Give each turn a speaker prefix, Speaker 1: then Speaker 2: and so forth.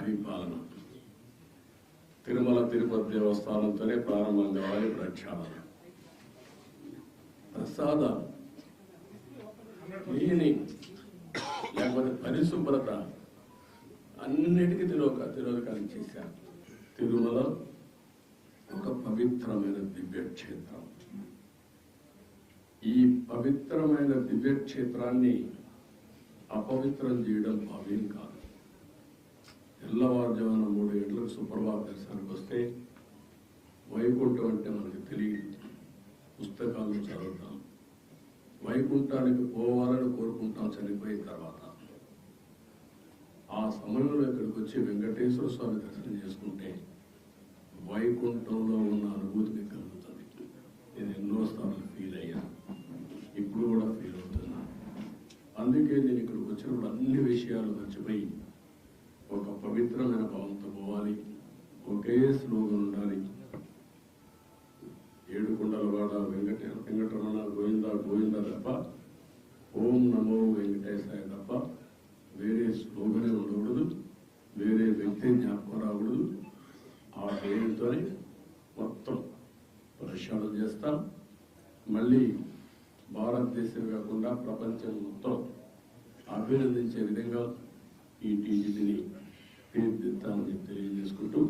Speaker 1: పరిపాలన తిరుమల తిరుపతి దేవస్థానంతోనే ప్రారంభం కావాలి ప్రక్షాళన ప్రసాద క్లీనింగ్ లేకపోతే పరిశుభ్రత అన్నిటికీ తిరోధకాన్ని చేశారు. తిరుమల ఒక పవిత్రమైన దివ్యక్షేత్రం. ఈ పవిత్రమైన దివ్యక్షేత్రాన్ని అపవిత్రం చేయడం భావ్యం కాదు. తెల్లవారుజామున 3 గంటలకు సుప్రభాత దర్శనానికి వస్తే వైకుంఠం అంటే మనకు తెలియదు. పుస్తకాలను చదువుతాం, వైకుంఠానికి పోవాలని కోరుకుంటాం చనిపోయిన తర్వాత. ఆ సమయంలో ఇక్కడికి వచ్చి వెంకటేశ్వర స్వామి దర్శనం చేసుకుంటే వైకుంఠంలో ఉన్న అనుభూతిని కలుగుతుంది. నేను ఎన్నోసార్లు ఫీల్ అయ్యాను, ఇప్పుడు కూడా ఫీల్ అవుతున్నాను. అందుకే నేను ఇక్కడికి వచ్చినప్పుడు అన్ని విషయాలు మర్చిపోయి ఒక పవిత్రమైన భావంతో పోవాలి. ఒకే స్లోగన్ ఉండాలి. ఏడుకొండలవాడ వెంకటరమణ గోవింద గోవింద తప్ప, ఓం నమో వెంకటేశాయ తప్ప వేరే స్లోగనే ఉండకూడదు, వేరే వ్యక్తి జ్ఞాపకం రాకూడదు. ఆ పేరుతోనే మొత్తం ప్రక్షాళన చేస్తాం. మళ్ళీ భారతదేశం కాకుండా ప్రపంచం మొత్తం అభినందించే విధంగా ఈ టీజీని తీర్చిదిద్దామని తెలియజేసుకుంటూ